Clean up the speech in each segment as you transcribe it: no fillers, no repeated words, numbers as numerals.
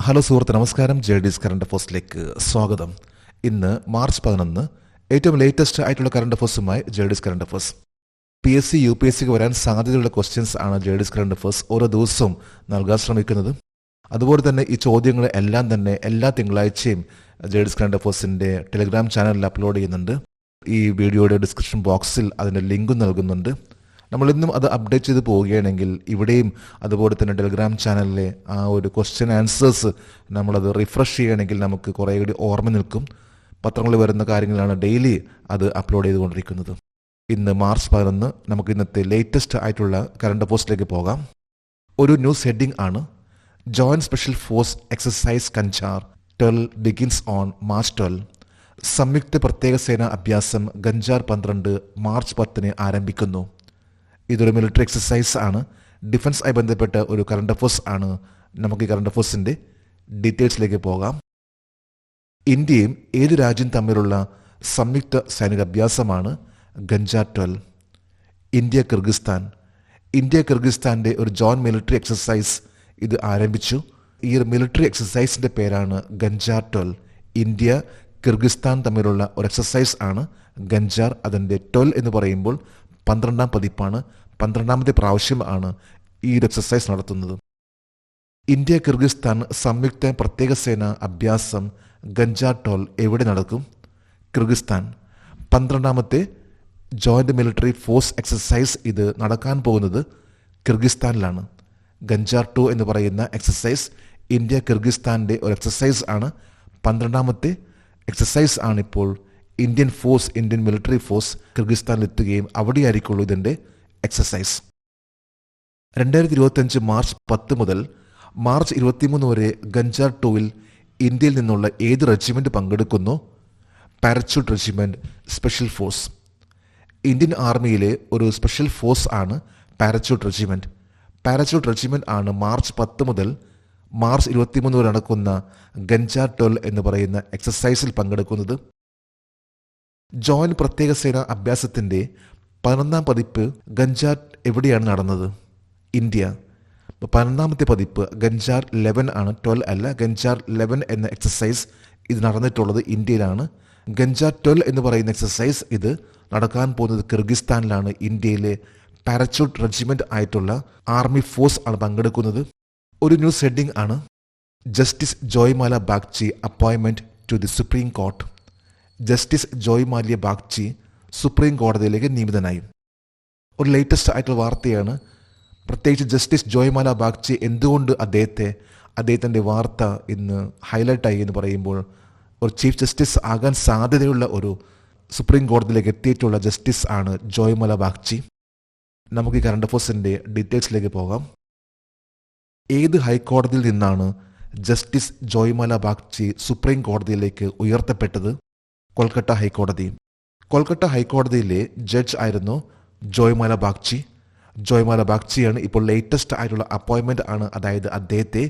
Hello സുഹൃത്ത്, നമസ്കാരം. JD's current അഫേഴ്സിലേക്ക് സ്വാഗതം. ഇന്ന് മാർച്ച് 11, ഏറ്റവും ലേറ്റസ്റ്റ് ആയിട്ടുള്ള കറണ്ട് അഫേഴ്സുമായി JD's കറണ്ട് അഫേഴ്സ്. PSC UPSCക്ക് വരാൻ സാധ്യതയുള്ള ക്വസ്റ്റ്യൻസ് ആണ് JD's കറണ്ട് അഫേഴ്സ് ഓരോ ദിവസവും നൽകാൻ ശ്രമിക്കുന്നത്. അതുപോലെ തന്നെ ഈ ചോദ്യങ്ങൾ എല്ലാം തന്നെ എല്ലാ തിങ്കളാഴ്ചയും JD's കറണ്ട് അഫേഴ്സിൻ്റെ ടെലിഗ്രാം ചാനലിൽ അപ്ലോഡ് ചെയ്യുന്നുണ്ട്. ഈ വീഡിയോയുടെ ഡിസ്ക്രിപ്ഷൻ ബോക്സിൽ അതിൻ്റെ ലിങ്കും നൽകുന്നുണ്ട്. നമ്മളിന്നും അത് അപ്ഡേറ്റ് ചെയ്ത് പോവുകയാണെങ്കിൽ ഇവിടെയും അതുപോലെ തന്നെ ടെലിഗ്രാം ചാനലിലെ ആ ഒരു ക്വസ്റ്റ്യൻ ആൻസേഴ്സ് നമ്മളത് റിഫ്രഷ് ചെയ്യുകയാണെങ്കിൽ നമുക്ക് കുറേ കൂടി ഓർമ്മ നിൽക്കും. പത്രങ്ങളിൽ വരുന്ന കാര്യങ്ങളാണ് ഡെയിലി അത് അപ്ലോഡ് ചെയ്തുകൊണ്ടിരിക്കുന്നത്. ഇന്ന് മാർച്ച് 11 നമുക്ക് ഇന്നത്തെ ലേറ്റസ്റ്റ് ആയിട്ടുള്ള കറണ്ട് അഫേഴ്സിലേക്ക് പോകാം. ഒരു ന്യൂസ് ഹെഡിംഗ് ആണ്: joint special force exercise Kanjar 12 begins on March 12. സംയുക്ത പ്രത്യേക സേനാ അഭ്യാസം ഗഞ്ചാർ 12 മാർച്ച് 10 ആരംഭിക്കുന്നു. ഇതൊരു മിലിറ്ററി എക്സസൈസ് ആണ്. ഡിഫൻസ് ആയി ബന്ധപ്പെട്ട ഒരു കറണ്ട് അഫേഴ്സ് ആണ്. നമുക്ക് ഈ കറണ്ട് അഫേഴ്സിൻ്റെ ഡീറ്റെയിൽസിലേക്ക് പോകാം. ഇന്ത്യയും ഏത് രാജ്യം തമ്മിലുള്ള സംയുക്ത സൈനിക അഭ്യാസമാണ് ഗഞ്ചാർ 12? India Kyrgyzstan. ഇന്ത്യ കിർഗിസ്ഥാൻ്റെ ഒരു ജോയിന്റ് മിലിറ്ററി എക്സസൈസ് ഇത് ആരംഭിച്ചു. ഈ ഒരു മിലിറ്ററി എക്സസൈസിൻ്റെ പേരാണ് ഗഞ്ചാർ 12. ഇന്ത്യ കിർഗിസ്ഥാൻ തമ്മിലുള്ള ഒരു എക്സസൈസ് ആണ് ഗഞ്ചാർ. അതിൻ്റെ 12 എന്ന് പറയുമ്പോൾ 12ാം പതിപ്പാണ്. 12ാമത്തെ പ്രാവശ്യമാണ് ഈ ഒരു എക്സസൈസ് നടത്തുന്നത്. ഇന്ത്യ കിർഗിസ്ഥാൻ സംയുക്ത പ്രത്യേക സേന അഭ്യാസം ഗഞ്ചാർ 12 എവിടെ നടക്കും? കിർഗിസ്ഥാൻ. 12ാമത്തെ ജോയിന്റ് മിലിറ്ററി ഫോഴ്സ് എക്സസൈസ് ഇത് നടക്കാൻ പോകുന്നത് കിർഗിസ്ഥാനിലാണ്. ഗഞ്ചാർ 2 എന്ന് പറയുന്ന എക്സസൈസ് ഇന്ത്യ കിർഗിസ്ഥാൻ്റെ ഒരു എക്സസൈസ് ആണ്. 12ാമത്തെ എക്സസൈസ് ആണിപ്പോൾ ഇന്ത്യൻ മിലിറ്ററി ഫോഴ്സ് കിർഗിസ്ഥാനിലെത്തുകയും അവിടെയായിരിക്കുള്ളൂ ഇതിൻ്റെ എക്സസൈസ്. 2025 മാർച്ച് 10 മുതൽ മാർച്ച് 23 വരെ ഗഞ്ചാർ 2-ൽ ഇന്ത്യയിൽ നിന്നുള്ള ഏത് റെജിമെൻറ്റ് പങ്കെടുക്കുന്നു? Parachute regiment special force. Indian ആർമിയിലെ ഒരു സ്പെഷ്യൽ ഫോഴ്സ് ആണ് പാരച്യൂട്ട് റെജിമെൻറ്റ്. പാരച്യൂട്ട് റെജിമെൻറ്റ് ആണ് മാർച്ച് 10 മുതൽ മാർച്ച് 23 വരെ നടക്കുന്ന ഗഞ്ചാർ 12 എന്ന് പറയുന്ന എക്സസൈസിൽ പങ്കെടുക്കുന്നത്. ജോയിന്റ് പ്രത്യേക സേനാ അഭ്യാസത്തിൻ്റെ 11ാം പതിപ്പ് ഗഞ്ചാർ എവിടെയാണ് നടന്നത്? ഇന്ത്യ. 11ാമത്തെ പതിപ്പ് ഗഞ്ചാർ 11 ആണ്, 12 അല്ല. ഗഞ്ചാർ 11 എന്ന എക്സസൈസ് ഇത് നടന്നിട്ടുള്ളത് ഇന്ത്യയിലാണ്. ഗഞ്ചാർ 12 എന്ന് പറയുന്ന എക്സസൈസ് ഇത് നടക്കാൻ പോകുന്നത് കിർഗിസ്ഥാനിലാണ്. ഇന്ത്യയിലെ പാരച്യൂട്ട് റെജിമെൻറ്റ് ആയിട്ടുള്ള ആർമി ഫോഴ്സ് ആണ് പങ്കെടുക്കുന്നത്. ഒരു ന്യൂസ് ഹെഡിംഗ് ആണ്: justice Joymalya Bagchi appointment to the supreme court. Justice Joymalya Bagchi supreme കോടതിയിലേക്ക് നിയമിതനായി. ഒരു ലേറ്റസ്റ്റ് ആയിട്ടുള്ള വാർത്തയാണ്. പ്രത്യേകിച്ച് ജസ്റ്റിസ് ജോയ്മാല ബാഗ്ചി എന്തുകൊണ്ട് അദ്ദേഹത്തിൻ്റെ വാർത്ത ഇന്ന് ഹൈലൈറ്റായി എന്ന് പറയുമ്പോൾ, ഒരു ചീഫ് ജസ്റ്റിസ് ആകാൻ സാധ്യതയുള്ള ഒരു സുപ്രീം കോടതിയിലേക്ക് എത്തിയിട്ടുള്ള ജസ്റ്റിസ് ആണ് ജോയ്മാല ബാഗ്ചി. നമുക്ക് ഈ കറണ്ട് അഫേഴ്സിൻ്റെ ഡീറ്റെയിൽസിലേക്ക് പോകാം. ഏത് ഹൈക്കോടതിയിൽ നിന്നാണ് ജസ്റ്റിസ് ജോയ്മാല ബാഗ്ചി സുപ്രീം കോടതിയിലേക്ക് ഉയർത്തപ്പെട്ടത്? കൊൽക്കത്ത ഹൈക്കോടതി. കൊൽക്കത്ത ഹൈക്കോടതിയിലെ ജഡ്ജ് ആയിരുന്നു ജോയ്മാല ബാഗ്ചി. ജോയ്മാല ബാഗ്ചിയാണ് ഇപ്പോൾ ലേറ്റസ്റ്റ് ആയിട്ടുള്ള അപ്പോയിൻമെൻ്റ് ആണ്. അതായത് അദ്ദേഹത്തെ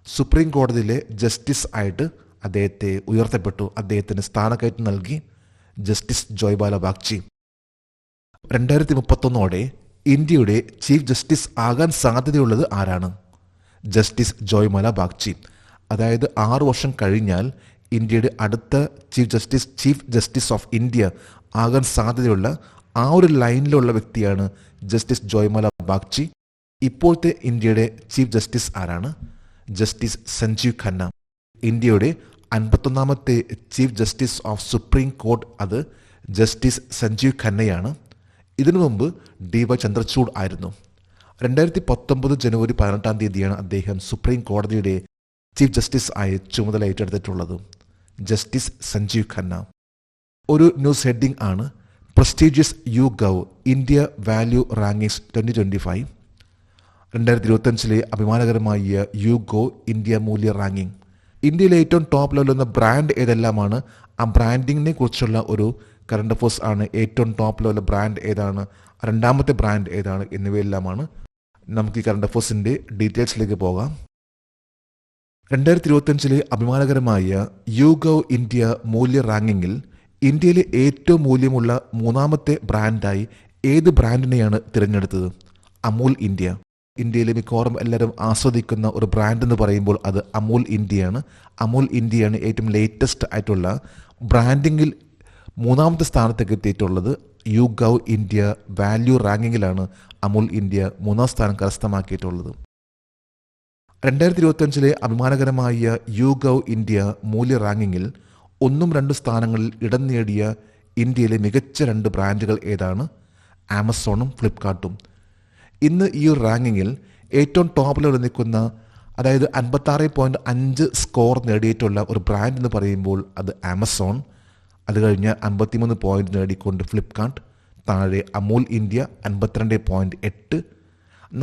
സുപ്രീം കോടതിയിലെ ജസ്റ്റിസ് ആയിട്ട് അദ്ദേഹത്തെ ഉയർത്തപ്പെട്ടു. അദ്ദേഹത്തിന് സ്ഥാനക്കയറ്റം നൽകി ജസ്റ്റിസ് ജോയ്മാല ബാഗ്ചി. 2031 ഇന്ത്യയുടെ ചീഫ് ജസ്റ്റിസ് ആകാൻ സാധ്യതയുള്ളത് ആരാണ്? ജസ്റ്റിസ് ജോയ്മാല ബാഗ്ചി. അതായത് 6 വർഷം കഴിഞ്ഞാൽ ഇന്ത്യയുടെ അടുത്ത ചീഫ് ജസ്റ്റിസ് ഓഫ് ഇന്ത്യ ആകാൻ സാധ്യതയുള്ള ആ ഒരു ലൈനിലുള്ള വ്യക്തിയാണ് ജസ്റ്റിസ് ജോയ്മാല ബാഗ്ചി. ഇപ്പോഴത്തെ ഇന്ത്യയുടെ ചീഫ് ജസ്റ്റിസ് ആരാണ്? ജസ്റ്റിസ് സഞ്ജീവ് ഖന്ന. ഇന്ത്യയുടെ 51ാമത്തെ chief justice of supreme court അത് ജസ്റ്റിസ് സഞ്ജീവ് ഖന്നയാണ്. ഇതിനു മുമ്പ് DY ചന്ദ്രചൂഡ് ആയിരുന്നു. 2019 ജനുവരി 18 തീയതിയാണ് അദ്ദേഹം സുപ്രീം കോടതിയുടെ ചീഫ് ജസ്റ്റിസ് ആയി ചുമതല ഏറ്റെടുത്തിട്ടുള്ളത്. ജസ്റ്റിസ് സഞ്ജീവ് ഖന്ന. ഒരു ന്യൂസ് ഹെഡിംഗ് ആണ്: prestigious YouGov India value rankings 2025. 2025 അഭിമാനകരമായ YouGov ഇന്ത്യ മൂല്യ റാങ്കിങ്. ഇന്ത്യയിലെ ഏറ്റവും ടോപ്പ് ലെവലുള്ള ബ്രാൻഡ് ഏതെല്ലാമാണ്? ആ ബ്രാൻഡിങ്ങിനെ കുറിച്ചുള്ള ഒരു കറണ്ട് അഫേഴ്സ് ആണ്. ഏറ്റവും ടോപ്പ് ലെവലുള്ള ബ്രാൻഡ് ഏതാണ്, 2ാമത്തെ ബ്രാൻഡ് ഏതാണ് എന്നിവയെല്ലാമാണ്. നമുക്ക് ഈ കറണ്ട് അഫേഴ്സിൻ്റെ ഡീറ്റെയിൽസിലേക്ക് പോകാം. 2025 അഭിമാനകരമായ YouGov ഇന്ത്യ മൂല്യ റാങ്കിങ്ങിൽ ഇന്ത്യയിലെ ഏറ്റവും മൂല്യമുള്ള 3ാമത്തെ ബ്രാൻഡായി ഏത് ബ്രാൻഡിനെയാണ് തിരഞ്ഞെടുത്തത്? അമൂൽ ഇന്ത്യ. ഇന്ത്യയിലെ മിക്കവാറും എല്ലാവരും ആസ്വദിക്കുന്ന ഒരു ബ്രാൻഡ് എന്ന് പറയുമ്പോൾ അത് അമൂൽ ഇന്ത്യയാണ്. അമൂൽ ഇന്ത്യയാണ് ഏറ്റവും ലേറ്റസ്റ്റ് ആയിട്ടുള്ള ബ്രാൻഡിങ്ങിൽ 3ാമത്തെ സ്ഥാനത്തേക്ക് എത്തിയിട്ടുള്ളത്. യുഗവ് ഇന്ത്യ വാല്യൂ റാങ്കിങ്ങിലാണ് അമൂൽ ഇന്ത്യ 3ാം സ്ഥാനം കരസ്ഥമാക്കിയിട്ടുള്ളത്. 2025 അഭിമാനകരമായ യുഗവ് ഇന്ത്യ മൂല്യ റാങ്കിങ്ങിൽ 1-2 സ്ഥാനങ്ങളിൽ ഇടം നേടിയ ഇന്ത്യയിലെ മികച്ച 2 ബ്രാൻഡുകൾ ഏതാണ്? ആമസോണും ഫ്ലിപ്കാർട്ടും. ഇന്ന് ഈ ഒരു റാങ്കിങ്ങിൽ ഏറ്റവും ടോപ്പിൽ നിൽക്കുന്ന, അതായത് 56.5 സ്കോർ നേടിയിട്ടുള്ള ഒരു ബ്രാൻഡ് എന്ന് പറയുമ്പോൾ അത് ആമസോൺ. അത് കഴിഞ്ഞ് 53 പോയിന്റ് നേടിക്കൊണ്ട് ഫ്ലിപ്കാർട്ട്. താഴെ അമൂൽ ഇന്ത്യ 52.8.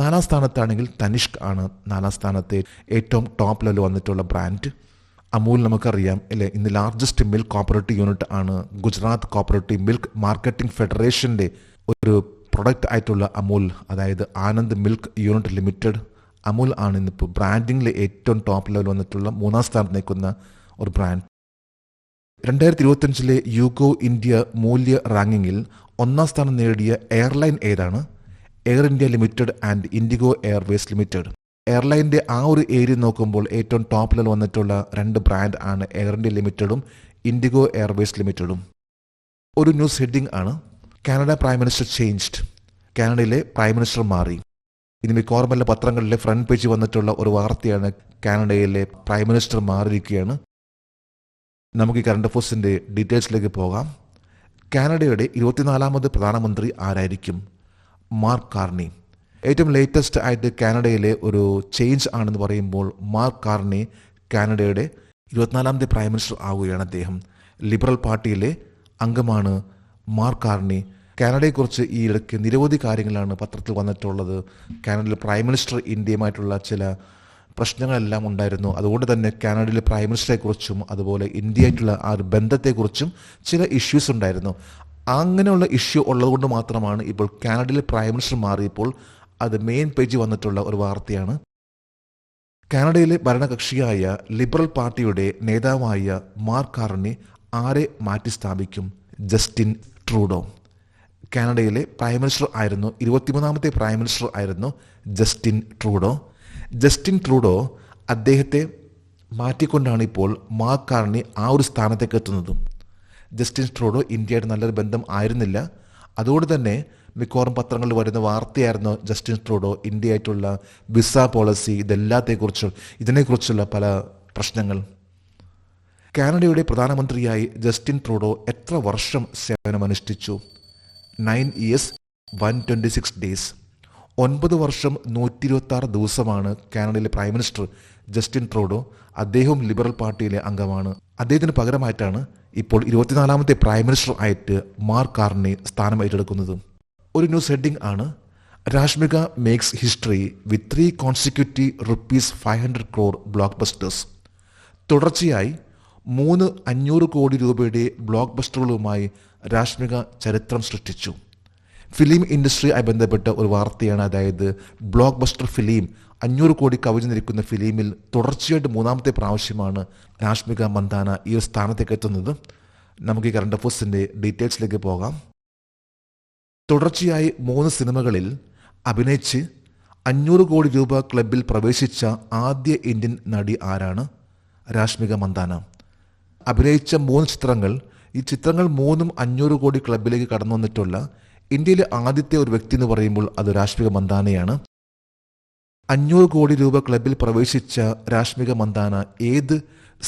4ാം സ്ഥാനത്താണെങ്കിൽ തനിഷ്ക് ആണ് 4ാം സ്ഥാനത്തെ ഏറ്റവും ടോപ്പ് ലെവൽ വന്നിട്ടുള്ള ബ്രാൻഡ്. അമൂൽ നമുക്കറിയാം അല്ലേ, ഇന്ന് ലാർജസ്റ്റ് മിൽക്ക് കോപ്പറേറ്റീവ് യൂണിറ്റ് ആണ്. ഗുജറാത്ത് കോപ്പറേറ്റീവ് മിൽക്ക് മാർക്കറ്റിംഗ് ഫെഡറേഷൻ്റെ ഒരു പ്രൊഡക്റ്റ് ആയിട്ടുള്ള അമൂൽ, അതായത് Anand milk unit limited. Amul ആണ് ഇന്നിപ്പോൾ ബ്രാൻഡിങ്ങിൽ ഏറ്റവും ടോപ്പ് ലെവൽ വന്നിട്ടുള്ള 3ാം സ്ഥാനത്ത് നിൽക്കുന്ന ഒരു ബ്രാൻഡ്. 2025 യുഗോ ഇന്ത്യ മൂല്യ റാങ്കിങ്ങിൽ 1ാം സ്ഥാനം നേടിയ എയർലൈൻ ഏതാണ്? Air India Limited and IndiGo Airways Limited. എയർലൈൻ്റെ ആ ഒരു ഏരിയ നോക്കുമ്പോൾ ഏറ്റവും ടോപ്പ് ലെവൽ വന്നിട്ടുള്ള 2 ബ്രാൻഡ് ആണ് എയർ ഇന്ത്യ ലിമിറ്റഡും ഇൻഡിഗോ എയർവേസ് ലിമിറ്റഡും. ഒരു ന്യൂസ് ഹെഡിംഗ് ആണ് കാനഡ പ്രൈം മിനിസ്റ്റർ ചേഞ്ച്ഡ്. കാനഡയിലെ പ്രൈം മിനിസ്റ്റർ മാറി. ഇനി മിക്കവാറും എല്ലാ പത്രങ്ങളിലെ ഫ്രണ്ട് പേജ് വന്നിട്ടുള്ള ഒരു വാർത്തയാണ് കാനഡയിലെ പ്രൈം മിനിസ്റ്റർ മാറിയിരിക്കുകയാണ്. നമുക്ക് ഈ കറണ്ട് അഫയേഴ്സിൻ്റെ ഡീറ്റെയിൽസിലേക്ക് പോകാം. കാനഡയുടെ 24ാമത് പ്രധാനമന്ത്രി ആരായിരിക്കും? Mark Carney. ഏറ്റവും ലേറ്റസ്റ്റ് ആയിട്ട് കാനഡയിലെ ഒരു ചേഞ്ച് ആണെന്ന് പറയുമ്പോൾ മാർക്ക് കാർണി കാനഡയുടെ 24ാമത്തെ പ്രൈം മിനിസ്റ്റർ ആവുകയാണ്. അദ്ദേഹം ലിബറൽ പാർട്ടിയിലെ അംഗമാണ് മാർക്ക് കാർണി. കാനഡയെക്കുറിച്ച് ഈ ഇടയ്ക്ക് നിരവധി കാര്യങ്ങളാണ് പത്രത്തിൽ വന്നിട്ടുള്ളത്. കാനഡയിലെ പ്രൈം മിനിസ്റ്റർ ഇന്ത്യയുമായിട്ടുള്ള ചില പ്രശ്നങ്ങളെല്ലാം ഉണ്ടായിരുന്നു. അതുകൊണ്ട് തന്നെ കാനഡയിലെ പ്രൈം മിനിസ്റ്ററെക്കുറിച്ചും അതുപോലെ ഇന്ത്യയായിട്ടുള്ള ആ ഒരു ബന്ധത്തെക്കുറിച്ചും ചില ഇഷ്യൂസ് ഉണ്ടായിരുന്നു. അങ്ങനെയുള്ള ഇഷ്യൂ ഉള്ളതുകൊണ്ട് മാത്രമാണ് ഇപ്പോൾ കാനഡയിലെ പ്രൈം മിനിസ്റ്റർ മാറിയപ്പോൾ അത് മെയിൻ പേജ് വന്നിട്ടുള്ള ഒരു വാർത്തയാണ്. കാനഡയിലെ ഭരണകക്ഷിയായ ലിബറൽ പാർട്ടിയുടെ നേതാവായ മാർക്ക് കാർണി ആരെ മാറ്റി സ്ഥാപിക്കും? Justin Trudeau. കാനഡയിലെ പ്രൈം മിനിസ്റ്റർ ആയിരുന്നു, 23ാമത്തെ പ്രൈം മിനിസ്റ്റർ ആയിരുന്നു ജസ്റ്റിൻ ട്രൂഡോ. ജസ്റ്റിൻ ട്രൂഡോ അദ്ദേഹത്തെ മാറ്റിക്കൊണ്ടാണ് ഇപ്പോൾ മാർക്ക് കാർണി ആ ഒരു സ്ഥാനത്തേക്ക് എത്തുന്നതും. ജസ്റ്റിൻ ട്രൂഡോ ഇന്ത്യയുടെ നല്ലൊരു ബന്ധം ആയിരുന്നില്ല. അതുകൊണ്ട് തന്നെ മിക്കവാറും പത്രങ്ങളിൽ വരുന്ന വാർത്തയായിരുന്നു ജസ്റ്റിൻ ട്രൂഡോ ഇന്ത്യയായിട്ടുള്ള വിസ പോളിസി, ഇതിനെക്കുറിച്ചുള്ള പല പ്രശ്നങ്ങൾ. കാനഡയുടെ പ്രധാനമന്ത്രിയായി ജസ്റ്റിൻ ട്രൂഡോ എത്ര വർഷം സേവനമനുഷ്ഠിച്ചു? 9 years 126 days. 9 വർഷം 126 ദിവസമാണ് കാനഡയിലെ പ്രൈം മിനിസ്റ്റർ ജസ്റ്റിൻ ട്രൂഡോ. അദ്ദേഹവും ലിബറൽ പാർട്ടിയിലെ അംഗമാണ്. അദ്ദേഹത്തിന് പകരമായിട്ടാണ് ഇപ്പോൾ 24ാമത്തെ പ്രൈം മിനിസ്റ്റർ ആയിട്ട് മാർക്ക് കാർണി സ്ഥാനം ഏറ്റെടുക്കുന്നത്. ഒരു ന്യൂസ് ഹെഡിംഗ് ആണ് Rashmika makes history with 3 consecutive ₹500 crore blockbusters. തുടർച്ചയായി 3 500 കോടി രൂപയുടെ ബ്ലോക്ക് ബസ്റ്ററുകളുമായി രാഷ്മിക ചരിത്രം സൃഷ്ടിച്ചു. ഫിലിം ഇൻഡസ്ട്രിയുമായി ബന്ധപ്പെട്ട ഒരു വാർത്തയാണ്. അതായത് ബ്ലോക്ക് ബസ്റ്റർ ഫിലിം 500 കോടി കവിഞ്ഞു നിൽക്കുന്ന ഫിലിമിൽ തുടർച്ചയായിട്ട് 3ാമത്തെ പ്രാവശ്യമാണ് രാഷ്മിക മന്ദാന ഈ ഒരു സ്ഥാനത്തേക്ക് എത്തുന്നത്. നമുക്ക് ഈ കറണ്ട് അഫയേഴ്സിൻ്റെ ഡീറ്റെയിൽസിലേക്ക് പോകാം. തുടർച്ചയായി 3 സിനിമകളിൽ അഭിനയിച്ച് 500 കോടി രൂപ ക്ലബിൽ പ്രവേശിച്ച ആദ്യ ഇന്ത്യൻ നടി ആരാണ്? രാഷ്മിക മന്ദാന. അഭിനയിച്ച 3 ചിത്രങ്ങൾ, ഈ ചിത്രങ്ങൾ 3ഉം 500 കോടി ക്ലബിലേക്ക് കടന്നു വന്നിട്ടുള്ള ഇന്ത്യയിലെ ആദ്യത്തെ ഒരു വ്യക്തി എന്ന് പറയുമ്പോൾ അത് രാഷ്മിക മന്ദാനയാണ്. 500 കോടി രൂപ ക്ലബിൽ പ്രവേശിച്ച രാഷ്മിക മന്ദാന ഏത്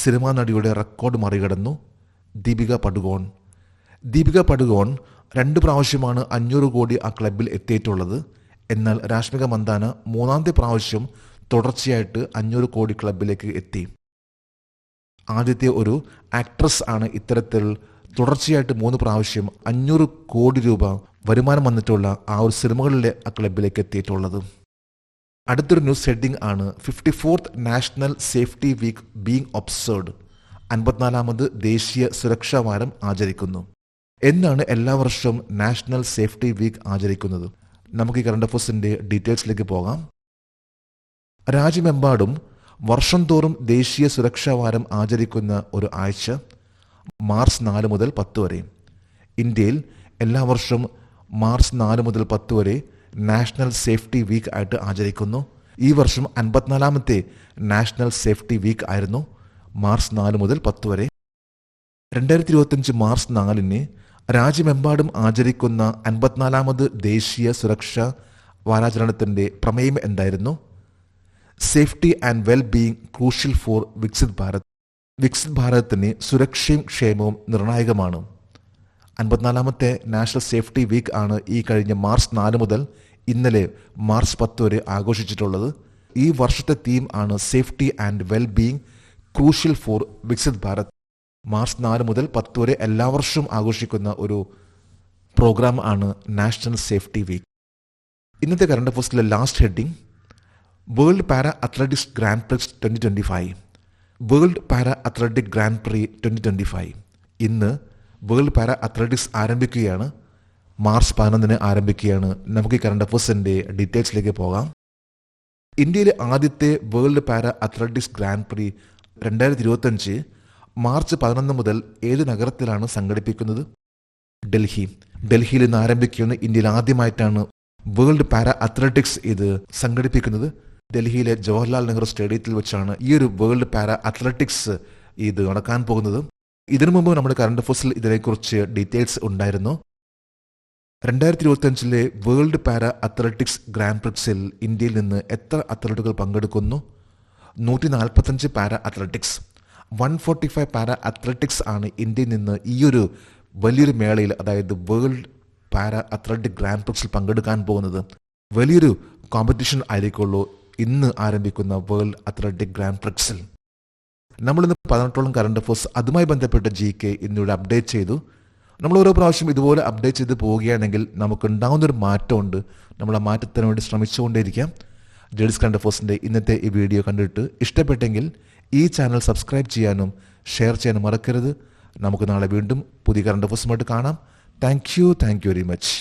സിനിമാ നടിയുടെ റെക്കോർഡ് മറികടന്നു? ദീപിക പഡുകോൺ. ദീപിക പഡുകോൺ 2 പ്രാവശ്യമാണ് 500 കോടി ആ ക്ലബിൽ എത്തിയിട്ടുള്ളത്. എന്നാൽ രാഷ്മിക മന്ദാന 3ാമത്തെ പ്രാവശ്യം തുടർച്ചയായിട്ട് 500 കോടി ക്ലബിലേക്ക് എത്തി. ആദ്യത്തെ ഒരു ആക്ട്രസ് ആണ് ഇത്തരത്തിൽ തുടർച്ചയായിട്ട് 3 പ്രാവശ്യം 500 കോടി രൂപ വരുമാനം വന്നിട്ടുള്ള ആ ഒരു സിനിമകളിലെ ആ ക്ലബിലേക്ക് എത്തിയിട്ടുള്ളത്. അടുത്തൊരു ന്യൂസ് ഹെഡിംഗ് ആണ് 54th national safety week being observed. 54ാമത് ദേശീയ സുരക്ഷാ വാരം ആചരിക്കുന്നു. എന്നാണ് എല്ലാ വർഷവും നാഷണൽ സേഫ്റ്റി വീക്ക് ആചരിക്കുന്നത്? നമുക്ക് ഈ കറണ്ട് അഫയേഴ്സിൻ്റെ ഡീറ്റെയിൽസിലേക്ക് പോകാം. രാജ്യമെമ്പാടും വർഷം തോറും ദേശീയ സുരക്ഷാ വാരം ആചരിക്കുന്ന ഒരു ആഴ്ച മാർച്ച് 4 മുതൽ 10 വരെ. ഇന്ത്യയിൽ എല്ലാ വർഷവും മാർച്ച് 4 മുതൽ 10 വരെ നാഷണൽ സേഫ്റ്റി വീക്ക് ആയിട്ട് ആചരിക്കുന്നു. ഈ വർഷം 54-ാമത്തെ നാഷണൽ സേഫ്റ്റി വീക്ക് ആയിരുന്നു. മാർച്ച് 4 മുതൽ 10 വരെ. 2025 മാർച്ച് 4-ന് രാജ്യമെമ്പാടും ആചരിക്കുന്ന 54-ാമത് ദേശീയ സുരക്ഷാ വാരാചരണത്തിൻ്റെ പ്രമേയം എന്തായിരുന്നു? Safety and well being crucial for Viksit Bharat. Viksit ഭാരതത്തിന് സുരക്ഷയും ക്ഷേമവും നിർണായകമാണ്. 54-ാമത്തെ നാഷണൽ സേഫ്റ്റി വീക്ക് ആണ് ഈ കഴിഞ്ഞ മാർച്ച് 4 മുതൽ ഇന്നലെ മാർച്ച് 10 വരെ ആഘോഷിച്ചിട്ടുള്ളത്. ഈ വർഷത്തെ തീം ആണ് safety and well being crucial for Viksit Bharat. March 4 മുതൽ 10 വരെ എല്ലാ വർഷവും ആഘോഷിക്കുന്ന ഒരു പ്രോഗ്രാം ആണ് നാഷണൽ സേഫ്റ്റി വീക്ക്. ഇന്നത്തെ കറണ്ട് അഫയേഴ്സിലെ last heading world para athletics grand prix 2025. World para athletic grand prix 2025. ഇന്ന് വേൾഡ് പാരാ അത്ലറ്റിക്സ് ആരംഭിക്കുകയാണ്. മാർച്ച് 11-ന് ആരംഭിക്കുകയാണ്. നമുക്ക് ഈ കറണ്ട് അഫയേഴ്സിൻ്റെ ഡീറ്റെയിൽസിലേക്ക് പോകാം. ഇന്ത്യയിലെ ആദ്യത്തെ world para athletics grand prix 2025 March 11 മുതൽ ഏത് നഗരത്തിലാണ് സംഘടിപ്പിക്കുന്നത്? ഡൽഹിയിൽ നിന്ന് ആരംഭിക്കുകയാണ്. ഇന്ത്യയിൽ ആദ്യമായിട്ടാണ് വേൾഡ് പാരാ അത്ലറ്റിക്സ് ഇത് സംഘടിപ്പിക്കുന്നത്. ഡൽഹിയിലെ ജവഹർലാൽ നെഹ്റു സ്റ്റേഡിയത്തിൽ വെച്ചാണ് ഈ ഒരു വേൾഡ് പാരാ അത്ലറ്റിക്സ് ഇത് നടക്കാൻ പോകുന്നത്. ഇതിനു മുമ്പ് നമ്മുടെ കറണ്ട് അഫയേഴ്സിൽ ഇതിനെക്കുറിച്ച് ഡീറ്റെയിൽസ് ഉണ്ടായിരുന്നു. 2025-ലെ വേൾഡ് പാരാ അത്ലറ്റിക്സ് ഗ്രാൻഡ് പ്രിക്സിൽ ഇന്ത്യയിൽ നിന്ന് എത്ര അത്ലറ്റുകൾ പങ്കെടുക്കുന്നു? 145 പാരാ അത്ലറ്റിക്സ്. 145 പാരാ അത്ലറ്റിക്സ് ആണ് ഇന്ത്യയിൽ നിന്ന് ഈ ഒരു വലിയൊരു മേളയിൽ, അതായത് വേൾഡ് പാരാ അത്ലറ്റിക് ഗ്രാൻഡ് പ്രിക്സിൽ പങ്കെടുക്കാൻ പോകുന്നത്. വലിയൊരു കോമ്പറ്റീഷൻ ആയിരിക്കുള്ളൂ ഇന്ന് ആരംഭിക്കുന്ന വേൾഡ് അത്ലറ്റിക് ഗ്രാൻഡ് പ്രിക്സിൽ. നമ്മളിന്ന് 18ഓളം കറണ്ട് അഫയേഴ്സ് അതുമായി ബന്ധപ്പെട്ട GK ഇന്നിവിടെ അപ്ഡേറ്റ് ചെയ്തു. നമ്മൾ ഓരോ പ്രാവശ്യം ഇതുപോലെ അപ്ഡേറ്റ് ചെയ്ത് പോവുകയാണെങ്കിൽ നമുക്കുണ്ടാകുന്നൊരു മാറ്റമുണ്ട്. നമ്മൾ ആ മാറ്റത്തിന് വേണ്ടി ശ്രമിച്ചുകൊണ്ടേയിരിക്കാം. ജേഡീസ് കറണ്ട് അഫയേഴ്സിൻ്റെ ഇന്നത്തെ ഈ വീഡിയോ കണ്ടിട്ട് ഇഷ്ടപ്പെട്ടെങ്കിൽ ഈ ചാനൽ സബ്സ്ക്രൈബ് ചെയ്യാനും ഷെയർ ചെയ്യാനും മറക്കരുത്. നമുക്ക് നാളെ വീണ്ടും പുതിയ കറണ്ട് അഫയേഴ്സുമായിട്ട് കാണാം. Thank you very much.